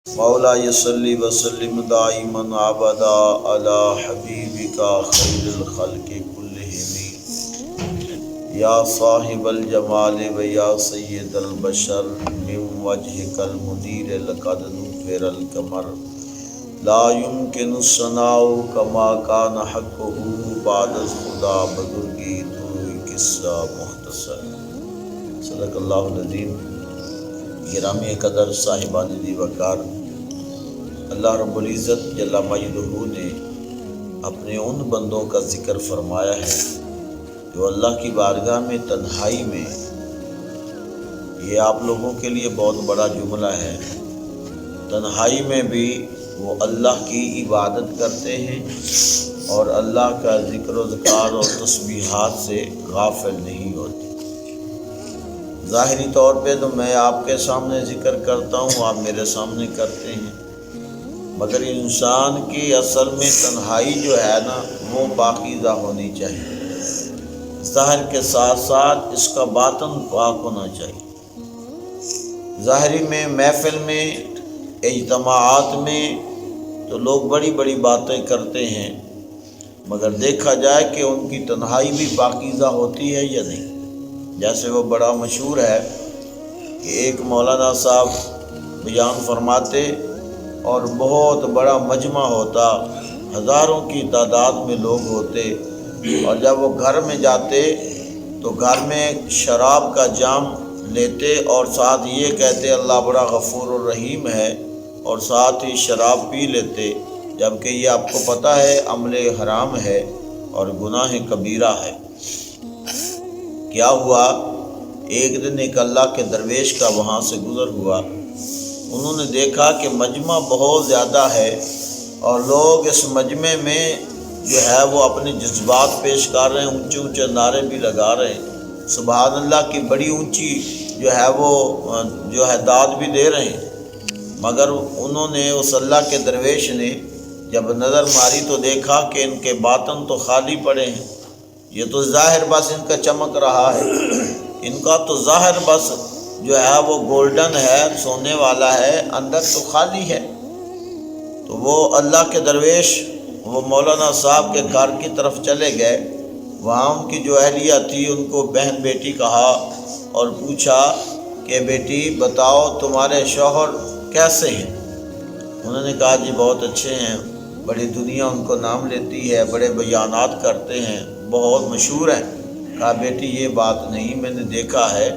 مولا یصلی وسلم دائما ابدا علی حبیبک خیر الخلق کلہم یا صاحب الجمال و یا سید البشر من وجهک المنیر لقد نفر القمر لا يمكن الثناء كما كان حقه بعد خدا بزرگی تو قصہ مختصر۔ صدق اللہ العظیم۔ گرامی قدر صاحبان دی وقار، اللہ رب العزت جل مجدہ نے اپنے ان بندوں کا ذکر فرمایا ہے جو اللہ کی بارگاہ میں تنہائی میں، یہ آپ لوگوں کے لیے بہت بڑا جملہ ہے، تنہائی میں بھی وہ اللہ کی عبادت کرتے ہیں اور اللہ کا ذکر و اذکار اور تسبیحات سے غافل نہیں ہوتے۔ ظاہری طور پہ تو میں آپ کے سامنے ذکر کرتا ہوں، آپ میرے سامنے کرتے ہیں، مگر انسان کی اصل میں تنہائی جو ہے نا وہ پاکیزہ ہونی چاہیے، ظاہر کے ساتھ ساتھ اس کا باطن پاک ہونا چاہیے۔ ظاہری میں محفل میں اجتماعات میں تو لوگ بڑی بڑی باتیں کرتے ہیں، مگر دیکھا جائے کہ ان کی تنہائی بھی پاکیزہ ہوتی ہے یا نہیں۔ جیسے وہ بڑا مشہور ہے کہ ایک مولانا صاحب بیان فرماتے اور بہت بڑا مجمع ہوتا، ہزاروں کی تعداد میں لوگ ہوتے، اور جب وہ گھر میں جاتے تو گھر میں شراب کا جام لیتے اور ساتھ یہ کہتے اللہ بڑا غفور الرحیم ہے، اور ساتھ ہی شراب پی لیتے، جبکہ یہ آپ کو پتہ ہے عمل حرام ہے اور گناہ کبیرہ ہے۔ کیا ہوا، ایک دن ایک اللہ کے درویش کا وہاں سے گزر ہوا، انہوں نے دیکھا کہ مجمع بہت زیادہ ہے اور لوگ اس مجمع میں جو ہے وہ اپنے جذبات پیش کر رہے ہیں، اونچے اونچے نعرے بھی لگا رہے ہیں، سبحان اللہ کی بڑی اونچی جو ہے وہ داد بھی دے رہے ہیں، مگر انہوں نے اس اللہ کے درویش نے جب نظر ماری تو دیکھا کہ ان کے باطن تو خالی پڑے ہیں۔ یہ تو ظاہر بس ان کا چمک رہا ہے، ان کا تو ظاہر بس جو ہے وہ گولڈن ہے، سونے والا ہے، اندر تو خالی ہے۔ تو وہ اللہ کے درویش وہ مولانا صاحب کے گھر کی طرف چلے گئے، وہاں ان کی جو اہلیہ تھی ان کو بہن بیٹی کہا اور پوچھا کہ بیٹی بتاؤ تمہارے شوہر کیسے ہیں؟ انہوں نے کہا جی بہت اچھے ہیں، بڑی دنیا ان کو نام لیتی ہے، بڑے بیانات کرتے ہیں، بہت مشہور ہیں۔ کہا بیٹی یہ بات نہیں، میں نے دیکھا ہے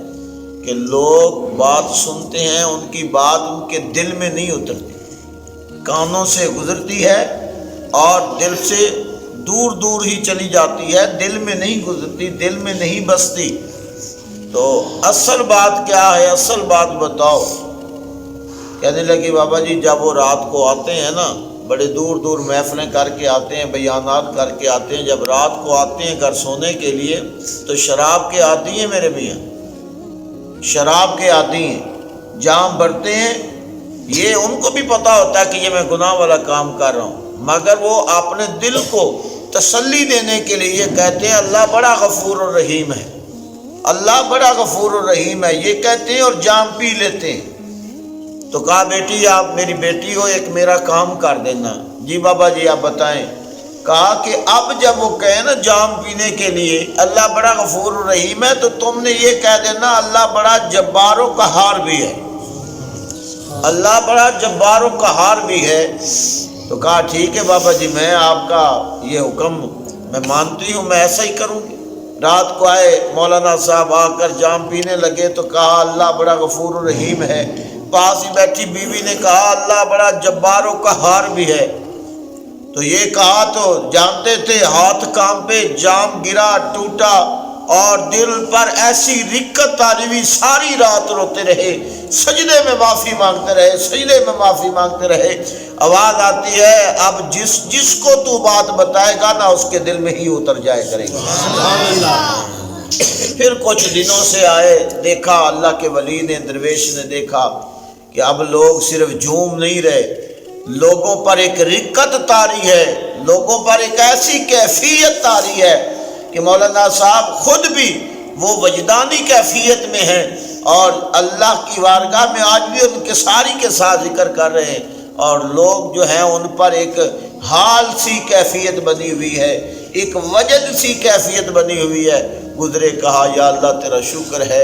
کہ لوگ بات سنتے ہیں، ان کی بات ان کے دل میں نہیں اترتی، کانوں سے گزرتی ہے اور دل سے دور دور ہی چلی جاتی ہے، دل میں نہیں گزرتی، دل میں نہیں بستی۔ تو اصل بات کیا ہے، اصل بات بتاؤ۔ کہنے لگی بابا جی جب وہ رات کو آتے ہیں نا، بڑے دور دور محفلیں کر کے آتے ہیں، بیانات کر کے آتے ہیں، جب رات کو آتے ہیں گھر سونے کے لیے تو شراب کے عادی ہیں میرے میاں، شراب کے عادی ہیں، جام بھرتے ہیں، یہ ان کو بھی پتہ ہوتا ہے کہ یہ میں گناہ والا کام کر رہا ہوں، مگر وہ اپنے دل کو تسلی دینے کے لیے یہ کہتے ہیں اللہ بڑا غفور الرحیم ہے، اللہ بڑا غفور الرحیم ہے، یہ کہتے ہیں اور جام پی لیتے ہیں۔ تو کہا بیٹی آپ میری بیٹی ہو، ایک میرا کام کر دینا۔ جی بابا جی آپ بتائیں۔ کہا کہ اب جب وہ کہے نا جام پینے کے لیے اللہ بڑا غفور الرحیم ہے تو تم نے یہ کہہ دینا اللہ بڑا جبار و قہار بھی ہے، اللہ بڑا جبار و قہار بھی ہے۔ تو کہا ٹھیک ہے بابا جی میں آپ کا یہ حکم میں مانتی ہوں، میں ایسا ہی کروں گی۔ رات کو آئے مولانا صاحب آ کر جام پینے لگے تو کہا اللہ بڑا غفور الرحیم ہے، پاس ہی بیٹھی بیوی نے کہا اللہ بڑا جبار و قہار بھی ہے۔ تو یہ کہا تو جانتے تھے، ہاتھ کانپے، جام گرا ٹوٹا اور دل پر ایسی رکت آئی ہوئی، ساری رات روتے رہے، سجدے میں معافی مانگتے رہے، سجدے میں معافی مانگتے رہے۔ آواز آتی ہے اب جس کو تو بات بتائے گا نا اس کے دل میں ہی اتر جائے کرے گا۔ پھر کچھ دنوں سے آئے، دیکھا اللہ کے ولی نے درویش نے دیکھا کہ اب لوگ صرف جھوم نہیں رہے، لوگوں پر ایک رکت طاری ہے، لوگوں پر ایک ایسی کیفیت طاری ہے کہ مولانا صاحب خود بھی وہ وجدانی کیفیت میں ہیں اور اللہ کی بارگاہ میں آج بھی انکساری کے ساتھ ذکر کر رہے ہیں، اور لوگ جو ہیں ان پر ایک حال سی کیفیت بنی ہوئی ہے، ایک وجد سی کیفیت بنی ہوئی ہے۔ گزرے کہا یا اللہ تیرا شکر ہے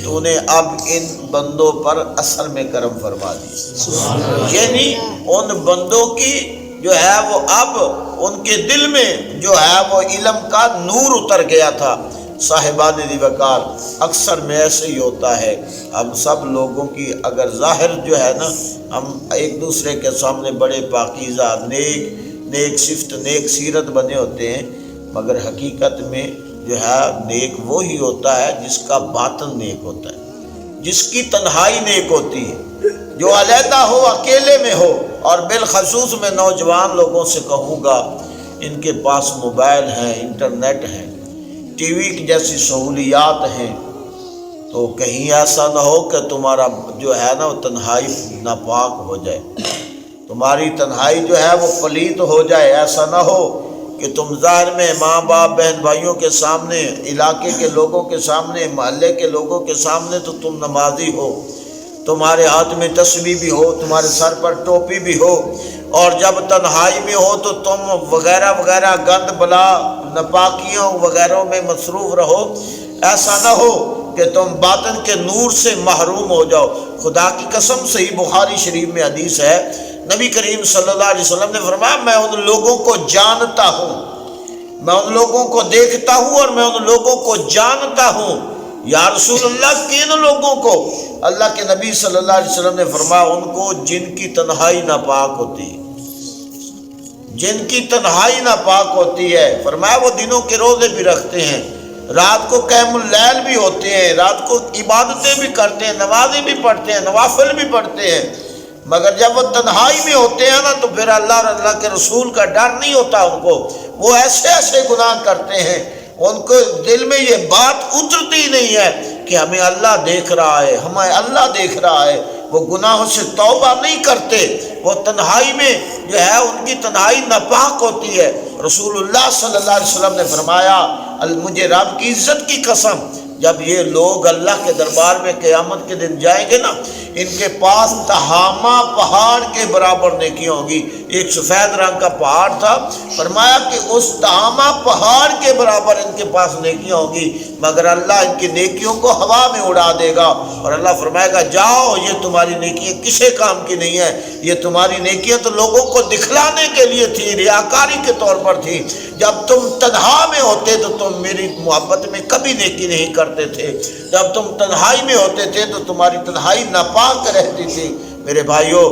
تو نے اب ان بندوں پر اصل میں کرم فرما دی، یعنی ان بندوں کی جو ہے وہ اب ان کے دل میں جو ہے وہ علم کا نور اتر گیا تھا۔ صاحبان دی وقار اکثر میں ایسے ہی ہوتا ہے، ہم سب لوگوں کی اگر ظاہر جو ہے نا، ہم ایک دوسرے کے سامنے بڑے پاکیزہ نیک صفت نیک سیرت بنے ہوتے ہیں، مگر حقیقت میں جو ہے نیک وہی ہوتا ہے جس کا باطن نیک ہوتا ہے، جس کی تنہائی نیک ہوتی ہے، جو علیحدہ ہو، اکیلے میں ہو۔ اور بالخصوص میں نوجوان لوگوں سے کہوں گا، ان کے پاس موبائل ہیں، انٹرنیٹ ہیں، ٹی وی کی جیسی سہولیات ہیں، تو کہیں ایسا نہ ہو کہ تمہارا جو ہے نا وہ تنہائی ناپاک ہو جائے، تمہاری تنہائی جو ہے وہ پلیت ہو جائے۔ ایسا نہ ہو کہ تم ظاہر میں ماں باپ بہن بھائیوں کے سامنے، علاقے کے لوگوں کے سامنے، محلے کے لوگوں کے سامنے تو تم نمازی ہو، تمہارے ہاتھ میں تسبیح بھی ہو، تمہارے سر پر ٹوپی بھی ہو، اور جب تنہائی میں ہو تو تم وغیرہ وغیرہ گند بلا ناپاکیوں وغیرہ میں مصروف رہو۔ ایسا نہ ہو کہ تم باطن کے نور سے محروم ہو جاؤ۔ خدا کی قسم صحیح بخاری شریف میں حدیث ہے، نبی کریم صلی اللہ علیہ وسلم نے فرمایا میں ان لوگوں کو جانتا ہوں، میں ان لوگوں کو دیکھتا ہوں اور میں ان لوگوں کو جانتا ہوں۔ یا رسول اللہ کن لوگوں کو؟ اللہ کے نبی صلی اللہ علیہ وسلم نے فرمایا ان کو جن کی تنہائی ناپاک ہوتی ہے، جن کی تنہائی ناپاک ہوتی ہے۔ فرمایا وہ دنوں کے روزے بھی رکھتے ہیں، رات کو قیام اللیل بھی ہوتے ہیں، رات کو عبادتیں بھی کرتے ہیں، نمازیں بھی پڑھتے ہیں، نوافل بھی پڑھتے ہیں، مگر جب وہ تنہائی میں ہوتے ہیں نا تو پھر اللہ اور اللہ کے رسول کا ڈر نہیں ہوتا ان کو، وہ ایسے ایسے گناہ کرتے ہیں، ان کو دل میں یہ بات اترتی نہیں ہے کہ ہمیں اللہ دیکھ رہا ہے، ہمیں اللہ دیکھ رہا ہے۔ وہ گناہوں سے توبہ نہیں کرتے، وہ تنہائی میں جو ہے ان کی تنہائی ناپاک ہوتی ہے۔ رسول اللہ صلی اللہ علیہ وسلم نے فرمایا مجھے رب کی عزت کی قسم، جب یہ لوگ اللہ کے دربار میں قیامت کے دن جائیں گے نا، ان کے پاس تہامہ پہاڑ کے برابر نیکیاں ہوں گی۔ ایک سفید رنگ کا پہاڑ تھا، فرمایا کہ اس تہامہ پہاڑ کے برابر ان کے پاس نیکیاں ہوں گی، مگر اللہ ان کی نیکیوں کو ہوا میں اڑا دے گا، اور اللہ فرمائے گا جاؤ یہ تمہاری نیکیاں کسی کام کی نہیں ہے، یہ تمہاری نیکیاں تو لوگوں کو دکھلانے کے لیے تھی، ریاکاری کے طور پر تھی۔ جب تم تنہا میں ہوتے تو تم میری محبت میں کبھی نیکی نہیں کرتے تھے، جب تم تنہائی میں ہوتے تھے تو تمہاری تنہائی ناپاک رہتی تھی۔ میرے بھائیوں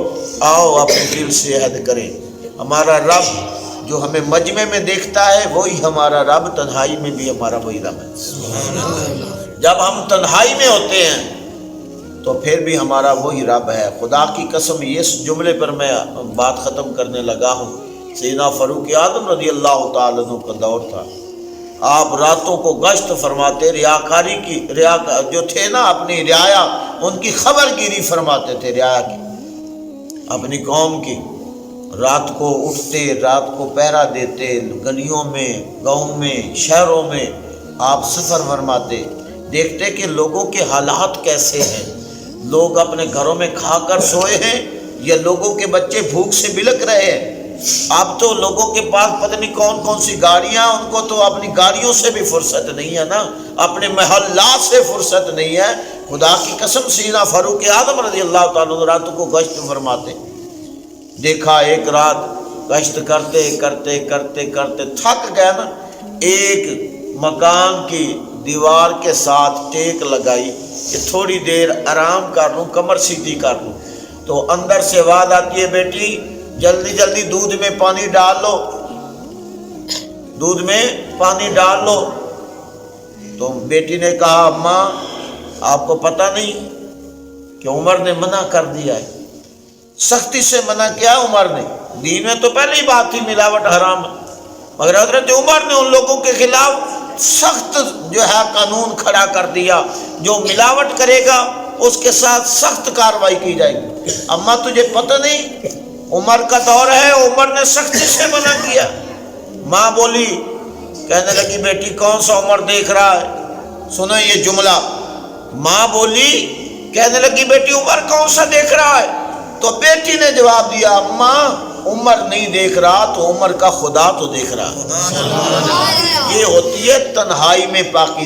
آؤ اپنے دل سے عہد کریں، ہمارا رب جو ہمیں مجمع میں دیکھتا ہے وہی ہمارا رب تنہائی میں بھی ہمارا وہی رب ہے۔ جب ہم تنہائی میں ہوتے ہیں تو پھر بھی ہمارا وہی رب ہے۔ خدا کی قسم اس جملے پر میں بات ختم کرنے لگا ہوں۔ سیدنا فاروق اعظم رضی اللہ تعالیٰ عنہ کا دور تھا، آپ راتوں کو گشت فرماتے، ریاکاری کی جو تھے نا اپنی رعایا ان کی خبر گیری فرماتے تھے، رعایا کی اپنی قوم کی۔ رات کو اٹھتے، رات کو پہرا دیتے، گلیوں میں، گاؤں میں، شہروں میں آپ سفر فرماتے، دیکھتے کہ لوگوں کے حالات کیسے ہیں، لوگ اپنے گھروں میں کھا کر سوئے ہیں یا لوگوں کے بچے بھوک سے بلک رہے ہیں۔ اب تو لوگوں کے پاس پتہ نہیں کون کون سی گاڑیاں، ان کو تو اپنی گاڑیوں سے بھی فرصت نہیں ہے نا، اپنے محلات سے فرصت نہیں ہے۔ خدا کی قسم سیدنا فاروق اعظم رضی اللہ تعالیٰ عنہ راتوں کو گشت فرماتے، دیکھا ایک رات گشت کرتے کرتے کرتے کرتے تھک گئے نا، ایک مکان کی دیوار کے ساتھ ٹیک لگائی کہ تھوڑی دیر آرام کر لوں، کمر سیدھی کر لوں، تو اندر سے آواز آتی ہے بیٹی جلدی جلدی دودھ میں پانی ڈال لو، دودھ میں پانی ڈال لو۔ تو بیٹی نے کہا اماں آپ کو پتہ نہیں کہ عمر نے منع کر دیا ہے، سختی سے منع کیا عمر نے، دین میں تو پہلے ہی بات تھی ملاوٹ حرام ہے، مگر حضرت عمر نے ان لوگوں کے خلاف سخت جو ہے قانون کھڑا کر دیا، جو ملاوٹ کرے گا اس کے ساتھ سخت کارروائی کی جائے گی۔ اماں تجھے پتہ نہیں عمر کا دور ہے، عمر نے سختی سے منع کیا۔ ماں بولی، کہنے لگی بیٹی کون سا عمر دیکھ رہا ہے، سنو یہ جملہ، ماں بولی، کہنے لگی بیٹی عمر کون سا دیکھ رہا ہے؟ تو بیٹی نے جواب دیا ماں عمر نہیں دیکھ رہا تو عمر کا خدا تو دیکھ رہا ہے۔ یہ ہوتی ہے تنہائی میں پاکیزگی۔